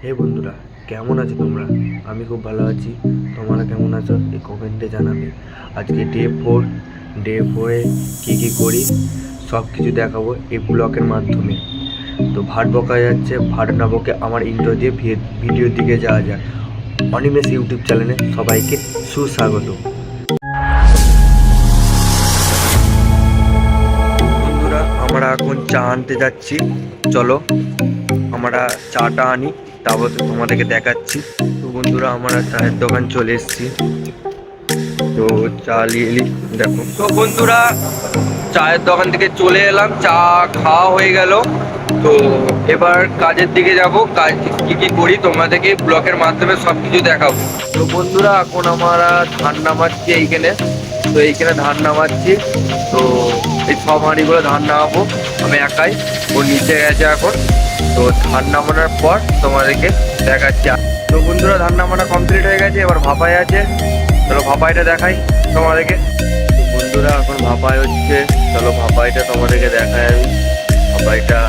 হে বন্ধুরা, কেমন আছো তোমরা? আমি খুব ভালো আছি। তোমরা কেমন আছো এই কমেন্টে জানাবে। আজকে ডে ফোরে কী করি সব কিছু দেখাবো এই ব্লগের মাধ্যমে। তো ভাট বকা যাচ্ছে, ভাট না বকে আমার ইন্ট্রো দিয়ে ভিডিওর দিকে যাওয়া যাক। অনিমেষ ইউটিউব চ্যানেলে সবাইকে সুস্বাগত। বন্ধুরা, আমরা এখন চা আনতে যাচ্ছি। চলো আমরা চাটা আনি, তারপর তোমাদেরকে দেখাচ্ছি। তো বন্ধুরা, আমরা চায়ের দোকান চলে এসেছি। তো চা নিয়ে এলি, দেখো। তো বন্ধুরা, চায়ের দোকান থেকে চলে এলাম, চা খাওয়া হয়ে গেল। তো এবার কাজের দিকে যাব, কাজ কি করি তোমাদেরকে ব্লগের মাধ্যমে সব কিছু দেখাবো। তো বন্ধুরা, এখন আমরা ধান নামাচ্ছি এইখানে। তো এইখানে ধান নামাচ্ছি। তো এই সব হাঁড়িগুলো ধান নামাবো আমি একাই। ও নিচে গেছে এখন। তো ধান নামানোর পর তোমাদেরকে দেখাচ্ছি। তো বন্ধুরা, ধান নামানো কমপ্লিট হয়ে গেছে, এবার ভাপাই আছে। চলো ভাপাইটা দেখাই তোমাদেরকে। বন্ধুরা, এখন ভাপাই হচ্ছে। চলো ভাপাইটা তোমাদেরকে দেখাই আমি। ভাপাইটা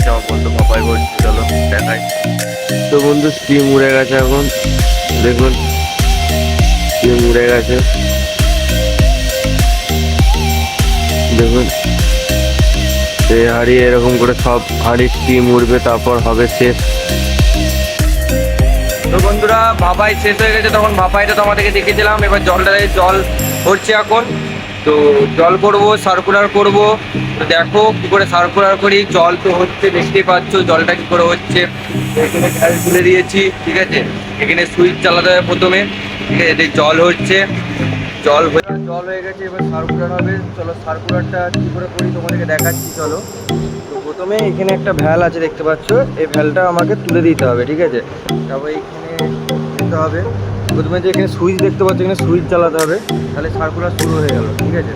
আমার বন্ধু ভাপাই করছে, চলো দেখাই। তো বন্ধু, স্টিম উড়ে গেছে এখন, দেখুন স্টিম উড়ে গেছে, দেখুন। এই হাঁড়ি এরকম করে সব হাঁড়ি স্টিম উঠবে, তারপর হবে শেষ। তো বন্ধুরা, ভাপাই শেষ হয়ে গেছে, তখন ভাপাইটা তোমাদেরকে দেখিয়েছিলাম। এবার জল হচ্ছে এখন। তো জল করব, সার্কুলার করব। তো দেখো কি করে সার্কুলার করি। জল তো হচ্ছে, দেখতেই পাচ্ছ জলটা কি করে হচ্ছে। এখানে গ্যাস তুলে দিয়েছি, ঠিক আছে। এখানে সুইচ চালাতে হবে প্রথমে, ঠিক আছে। জল হচ্ছে, জল হয়ে গেছে, এবার সার্কুলার হবে। চলো সার্কুলারটা কি করে করি তোমাদেরকে দেখাচ্ছি, চলো। তো প্রথমে এখানে একটা ভ্যাল আছে, দেখতে পাচ্ছ। এই ভ্যালটা আমাকে তুলে দিতে হবে, ঠিক আছে। তারপর এইখানে দিতে হবে। প্রথমে যে এখানে সুইচ দেখতে পাচ্ছ, এখানে সুইচ চালাতে হবে, তাহলে সার্কুলার শুরু হয়ে গেল, ঠিক আছে।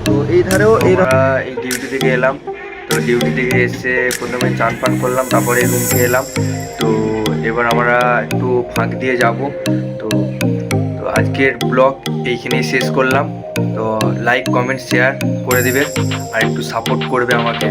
তো এই ধারেও এই ডিউটি থেকে এলাম। তো ডিউটি থেকে এসে প্রথমে চান পান করলাম, তারপরে রুমকে এলাম। তো এবার আমরা একটু ফাঁক দিয়ে যাব। তো তো আজকের ব্লগ এইখানেই শেষ করলাম। তো লাইক কমেন্ট শেয়ার করে দিবে, আর একটু সাপোর্ট করবে আমাকে।